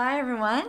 Hi, everyone.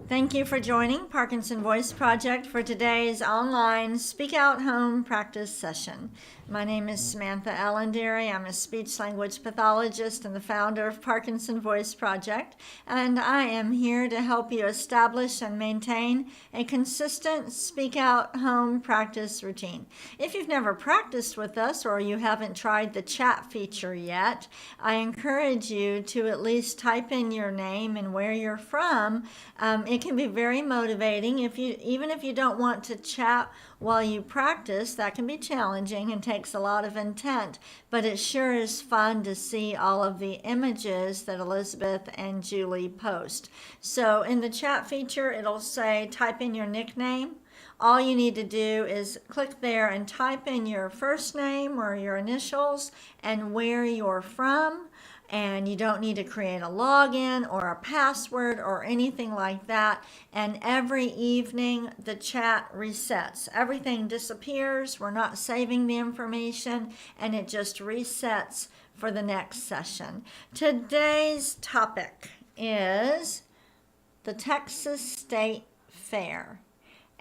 Thank you for joining Parkinson Voice Project for today's online Speak Out Home practice session. My name is Samantha Allendeary. I'm a speech language pathologist and the founder of Parkinson Voice Project, and I am here to help you establish and maintain a consistent Speak Out Home practice routine. If you've never practiced with us or you haven't tried the chat feature yet, I encourage you to at least type in your name and where you're from. It can be very motivating. Even if you don't want to chat while you practice, that can be challenging and takes a lot of intent, but it sure is fun to see all of the images that Elizabeth and Julie post. So in the chat feature, it'll say type in your nickname. All you need to do is click there and type in your first name or your initials and where you're from. And you don't need to create a login or a password or anything like that. And every evening the chat resets. Everything disappears. We're not saving the information, and it just resets for the next session. Today's topic is the Texas State Fair.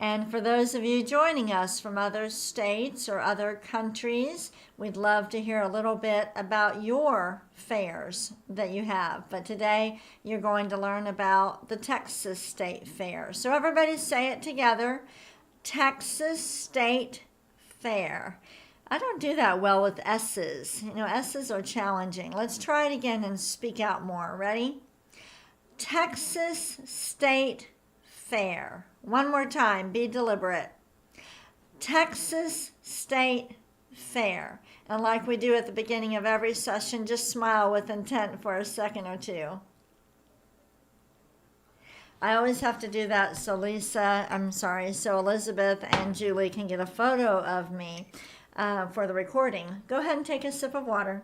And for those of you joining us from other states or other countries, we'd love to hear a little bit about your fairs that you have. But today you're going to learn about the Texas State Fair. So everybody say it together, Texas State Fair. I don't do that well with S's. S's are challenging. Let's try it again and speak out more. Ready? Texas State Fair. One more time, be deliberate. Texas State Fair. And like we do at the beginning of every session, just smile with intent for a second or two. I always have to do that so Elizabeth and Julie can get a photo of me for the recording. Go ahead and take a sip of water.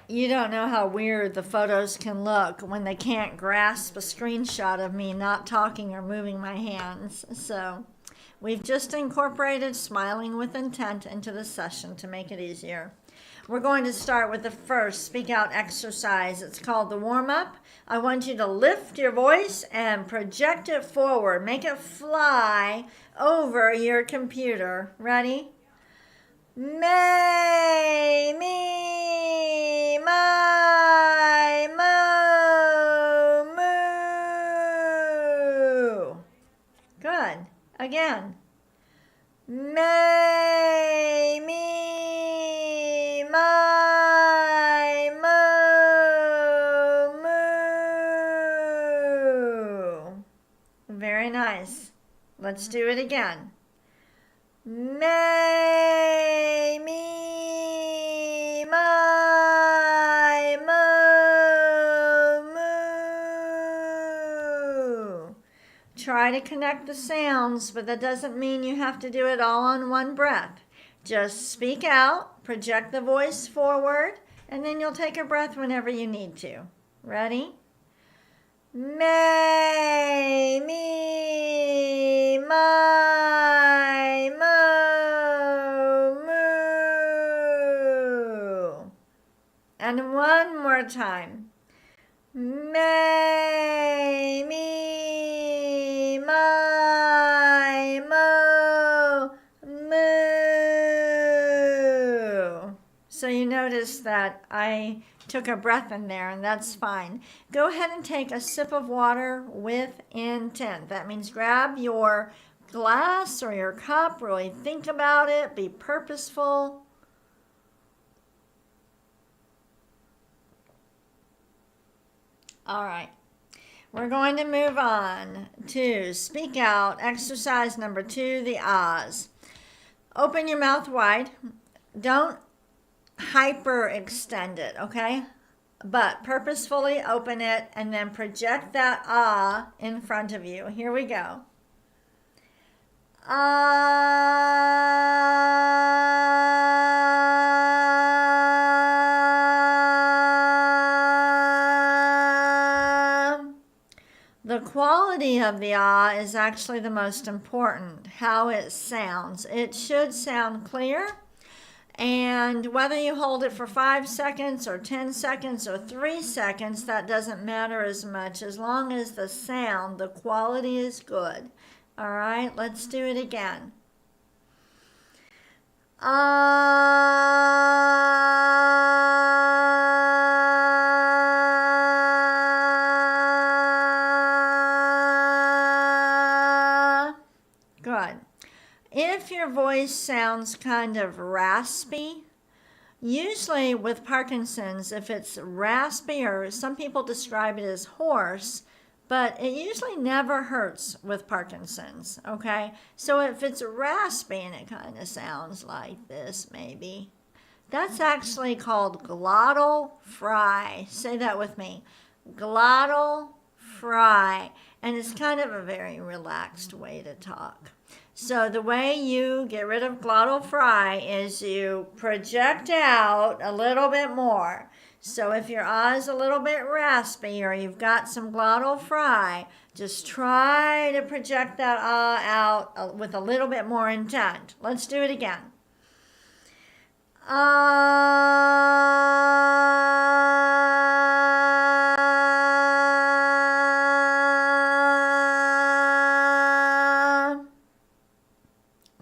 You don't know how weird the photos can look when they can't grasp a screenshot of me not talking or moving my hands. So we've just incorporated smiling with intent into the session to make it easier. We're going to start with the first speak out exercise. It's called the warm-up. I want you to lift your voice and project it forward. Make it fly over your computer. Ready? May, me, my, moo. Good. Again. May, me, my, moo. Very nice. Let's do it again. May, me, my, moo. Try to connect the sounds, but that doesn't mean you have to do it all on one breath. Just speak out, project the voice forward, and then you'll take a breath whenever you need to. Ready? May, me, my, moo. And one more time. May, me, my, moo. So you notice that I took a breath in there, and that's fine. Go ahead and take a sip of water with intent. That means grab your glass or your cup, really think about it, be purposeful. All right. We're going to move on to speak out exercise number 2, the ahs. Open your mouth wide. Don't hyperextend it, okay? But purposefully open it and then project that ah in front of you. Here we go. Ah. The quality of the ah is actually the most important, how it sounds. It should sound clear. And whether you hold it for 5 seconds or 10 seconds or 3 seconds, that doesn't matter as much as long as the sound, the quality is good. All right, let's do it again. Good. If your voice sounds kind of raspy, usually with Parkinson's, if it's raspy, or some people describe it as hoarse, but it usually never hurts with Parkinson's, okay? So if it's raspy and it kind of sounds like this maybe, that's actually called glottal fry. Say that with me. Glottal fry. And it's kind of a very relaxed way to talk. So the way you get rid of glottal fry is you project out a little bit more. So if your eye's a little bit raspy or you've got some glottal fry, just try to project that out with a little bit more intent. Let's do it again.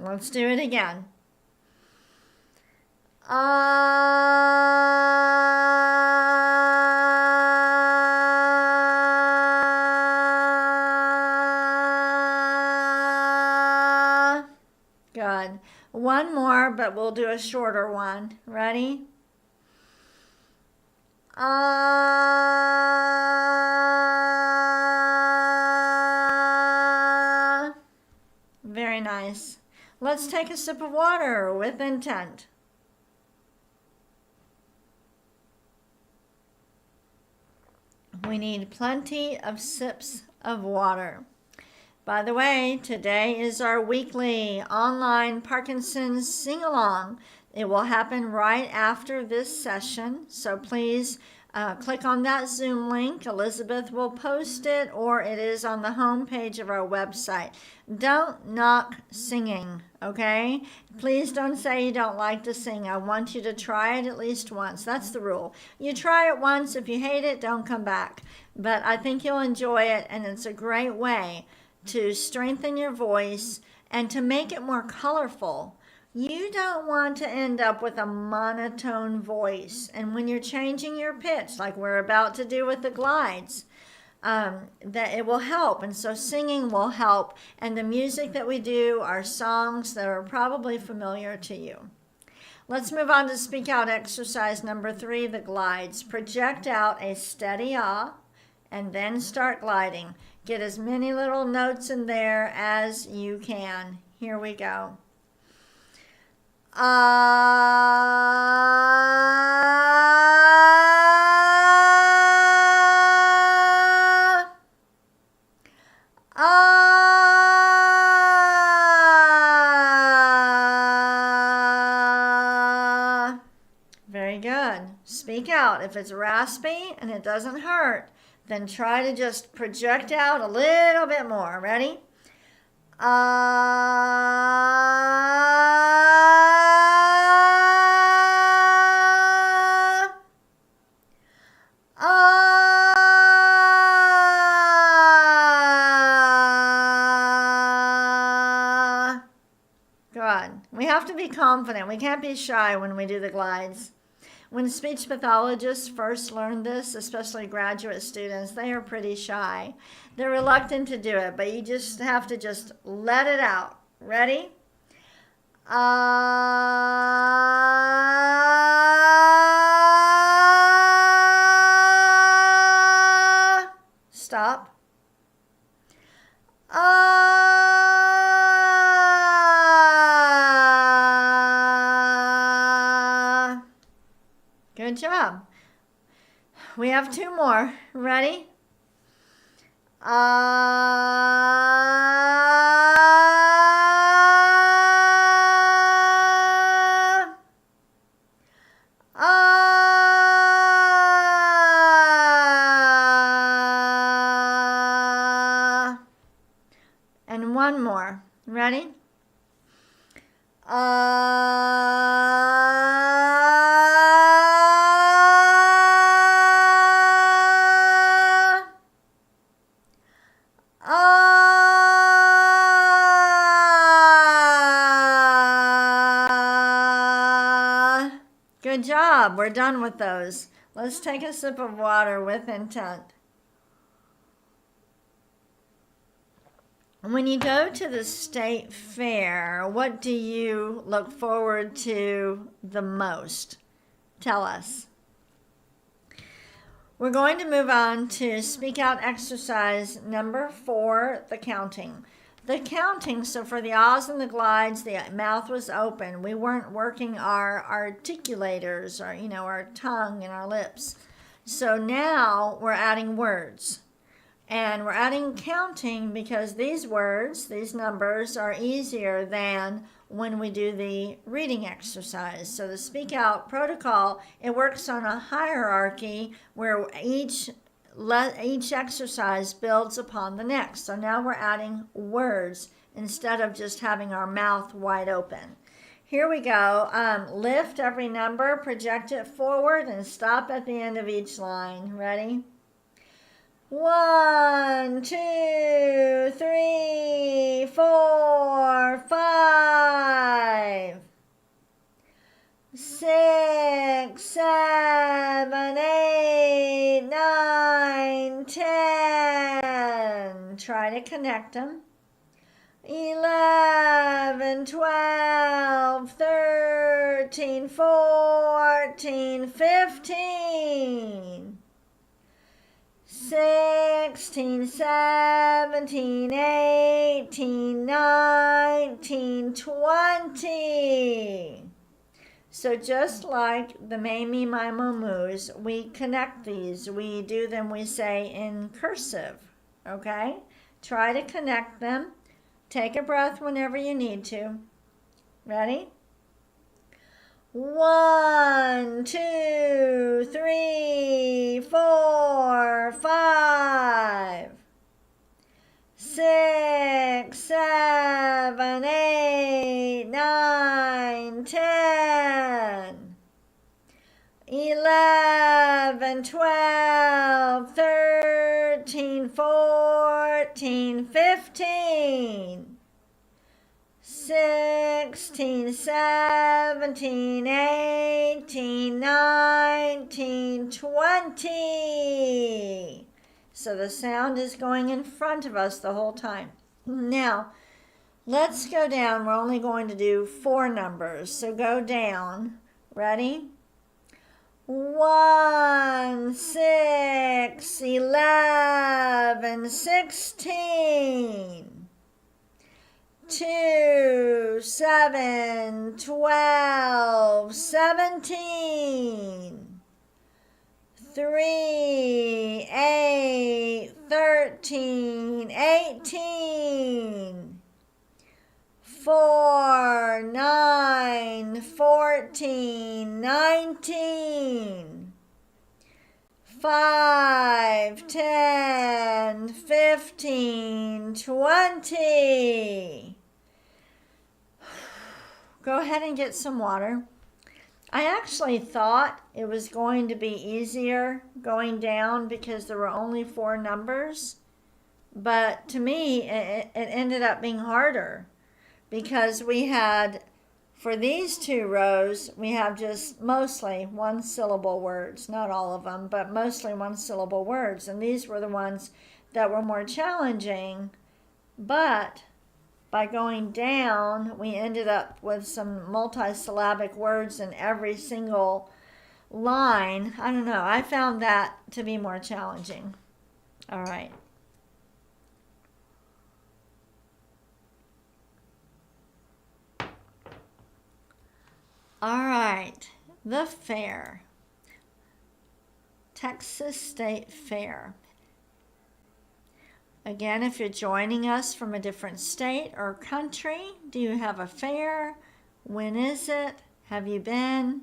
Let's do it again. Good. One more, but we'll do a shorter one. Ready? Very nice. Let's take a sip of water with intent. We need plenty of sips of water. By the way, today is our weekly online Parkinson's sing-along. It will happen right after this session, so please click on that Zoom link. Elizabeth will post it, or it is on the home page of our website. Don't knock singing, okay? Please don't say you don't like to sing. I want you to try it at least once. That's the rule. You try it once. If you hate it, don't come back. But I think you'll enjoy it, and it's a great way to strengthen your voice and to make it more colorful. You don't want to end up with a monotone voice. And when you're changing your pitch, like we're about to do with the glides, that it will help. And so singing will help. And the music that we do are songs that are probably familiar to you. Let's move on to speak out exercise number 3, the glides. Project out a steady ah, and then start gliding. Get as many little notes in there as you can. Here we go. Very good. Speak out. If it's raspy and it doesn't hurt, then try to just project out a little bit more. Ready? Good. We have to be confident. We can't be shy when we do the glides. When speech pathologists first learn this, especially graduate students, they are pretty shy. They're reluctant to do it, but you just have to just let it out. Ready? Stop. Good job. We have 2 more. Ready? And one more. Ready? Good job. We're done with those. Let's take a sip of water with intent. When you go to the state fair, what do you look forward to the most? Tell us. We're going to move on to speak out exercise number 4, the counting. The counting, so for the ahs and the glides, the mouth was open. We weren't working our articulators, or our tongue and our lips. So now we're adding words. And we're adding counting because these words, these numbers, are easier than when we do the reading exercise. So the speak out protocol, it works on a hierarchy where each exercise builds upon the next. So now we're adding words instead of just having our mouth wide open. Here we go. Lift every number, project it forward, and stop at the end of each line. Ready? 1, 2, 3, 4, 5, 6, 7, 8, 9, 10. Try to connect them. 11, 12, 13, 14, 15. 16, 17, 18, 19, 20. So just like the May, Me, My, Mo, Moos, we connect these. We do them, we say, in cursive, okay? Try to connect them. Take a breath whenever you need to. Ready? 1, 2, 3, 4, 5, 6, 7, 8, 9, 10, 11, 12, 13, 14, 15. 16, 17, 18, 19, 20. So the sound is going in front of us the whole time. Now, let's go down. We're only going to do 4 numbers. So go down. Ready? 1, 6, 11, 16. 2, 7, 12, 17. 3, 8, 13, 18. 4, 9, 14, 19. 5, 10, 15, 20. Go ahead and get some water. I actually thought it was going to be easier going down because there were only 4 numbers. But to me, it ended up being harder because we had, for these 2 rows, we have just mostly 1-syllable words. Not all of them, but mostly 1-syllable words. And these were the ones that were more challenging. But by going down, we ended up with some multisyllabic words in every single line. I don't know. I found that to be more challenging. All right. All right. The fair. Texas State Fair. Again, if you're joining us from a different state or country, do you have a fair? When is it? Have you been?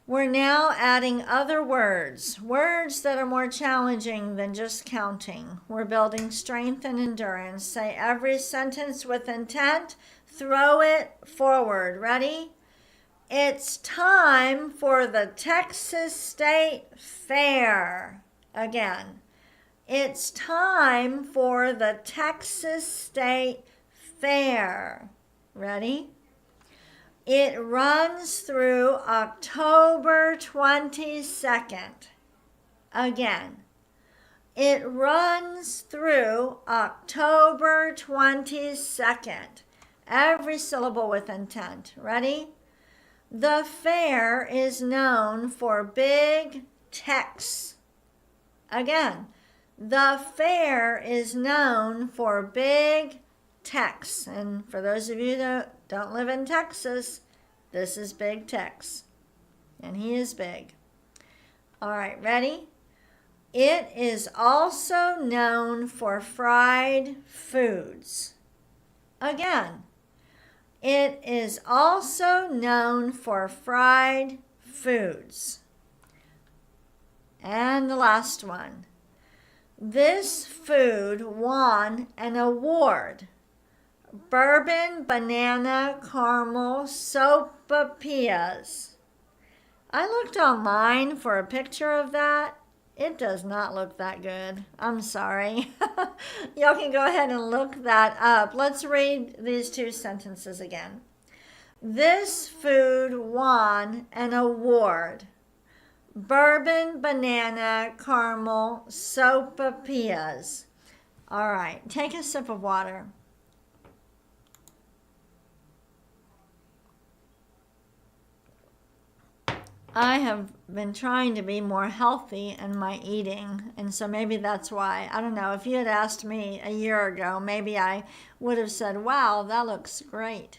We're now adding other words that are more challenging than just counting. We're building strength and endurance. Say every sentence with intent. Throw it forward. Ready? It's time for the Texas State Fair. Again. It's time for the Texas State Fair. Ready? It runs through October 22nd. Again, it runs through October 22nd. Every syllable with intent. Ready? The fair is known for big techs. Again, the fair is known for big techs. And for those of you that don't live in Texas, this is Big Tex. And he is big. All right, ready? It is also known for fried foods. Again, it is also known for fried foods. And the last one. This food won an award. Bourbon banana caramel sopapillas. I looked online for a picture of that. It does not look that good. I'm sorry. Y'all can go ahead and look that up. Let's read these two sentences again. This food won an award. Bourbon banana caramel sopapillas. All right, take a sip of water. I have been trying to be more healthy in my eating, and so maybe that's why. I don't know. If you had asked me a year ago, maybe I would have said, wow, that looks great.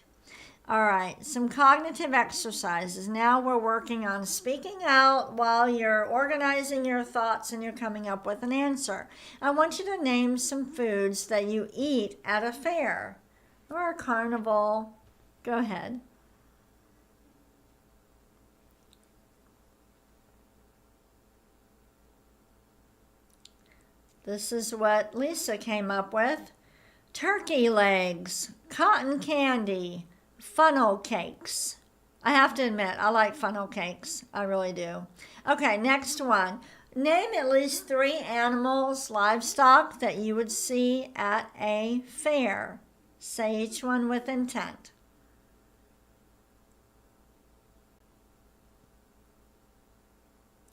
All right, some cognitive exercises. Now we're working on speaking out while you're organizing your thoughts and you're coming up with an answer. I want you to name some foods that you eat at a fair or a carnival. Go ahead. This is what Lisa came up with. Turkey legs, cotton candy, funnel cakes. I have to admit, I like funnel cakes. I really do. Okay, next one. Name at least 3 animals, livestock, that you would see at a fair. Say each one with intent.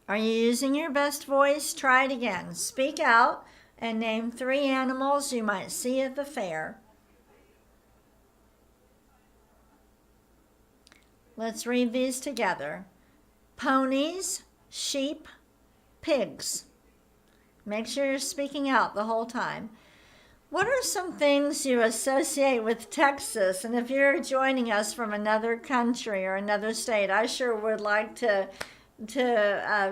Are you using your best voice? Try it again. Speak out and name 3 animals you might see at the fair. Let's read these together. Ponies, sheep, pigs. Make sure you're speaking out the whole time. What are some things you associate with Texas? And if you're joining us from another country or another state, I sure would like to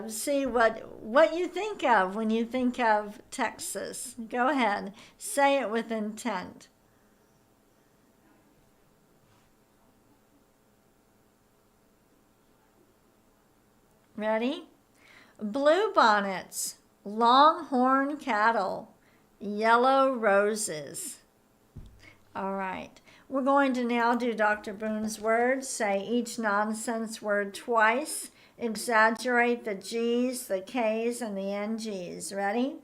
see what you think of when you think of Texas. Go ahead. Say it with intent. Ready? Bluebonnets, longhorn cattle, yellow roses. All right. We're going to now do Dr. Boone's words. Say each nonsense word twice. Exaggerate the G's, the K's, and the NG's. Ready?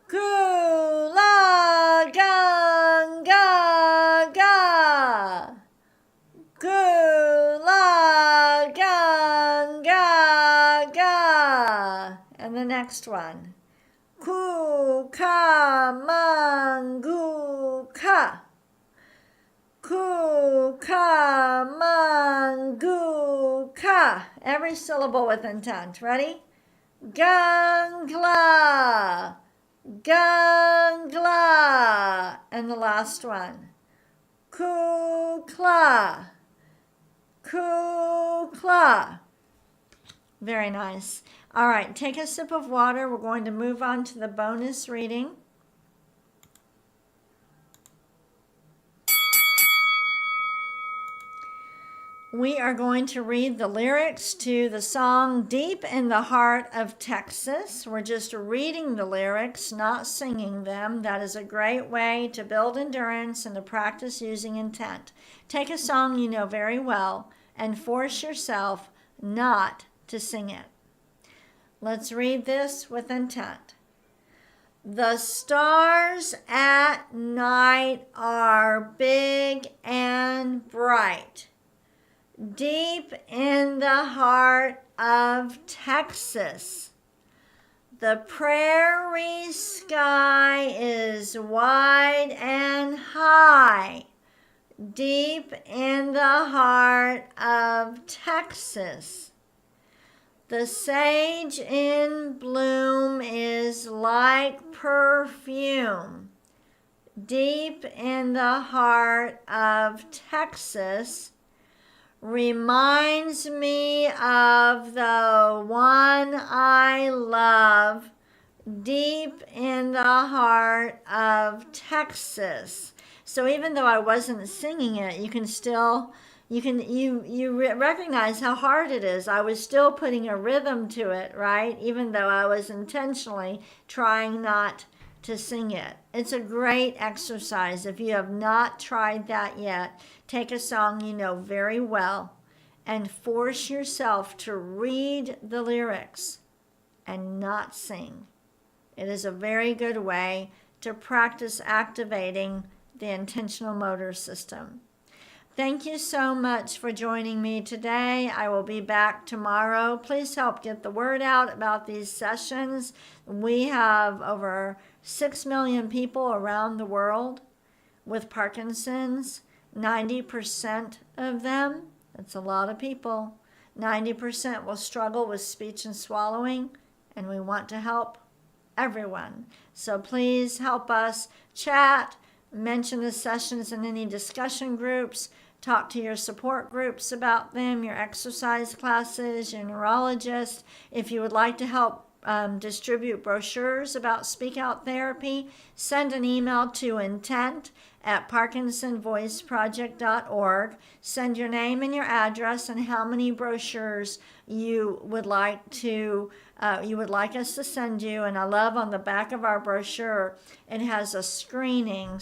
Gula ganga ga. Gula ganga ga. And the next one. Kukamanguka. Kukamanguka. Every syllable with intent. Ready? Gangla. Gangla. And the last one. Kukla. Kukla. Very nice. All right, take a sip of water. We're going to move on to the bonus reading. We are going to read the lyrics to the song Deep in the Heart of Texas. We're just reading the lyrics, not singing them. That is a great way to build endurance and to practice using intent. Take a song you know very well and force yourself not to sing it. Let's read this with intent. The stars at night are big and bright. deep in the heart of Texas. The prairie sky is wide and high, deep in the heart of Texas. The sage in bloom is like perfume, deep in the heart of Texas. Reminds me of the one I love, deep in the heart of Texas. So even though I wasn't singing it, you can still, recognize how hard it is. I was still putting a rhythm to it, right? Even though I was intentionally trying not to sing it. It's a great exercise. If you have not tried that yet, take a song you know very well and force yourself to read the lyrics and not sing. It is a very good way to practice activating the intentional motor system. Thank you so much for joining me today. I will be back tomorrow. Please help get the word out about these sessions. We have over 6 million people around the world with Parkinson's. 90% of them, that's a lot of people, 90% will struggle with speech and swallowing, and we want to help everyone. So please help us chat, mention the sessions in any discussion groups, talk to your support groups about them, your exercise classes, your neurologist. If you would like to help distribute brochures about Speak Out Therapy, send an email to intent@parkinsonvoiceproject.org. Send your name and your address and how many brochures you would like us to send you. And I love on the back of our brochure, it has a screening,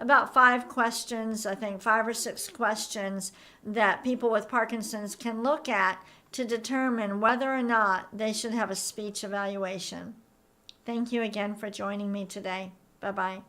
about 5 questions, I think 5 or 6 questions that people with Parkinson's can look at to determine whether or not they should have a speech evaluation. Thank you again for joining me today. Bye-bye.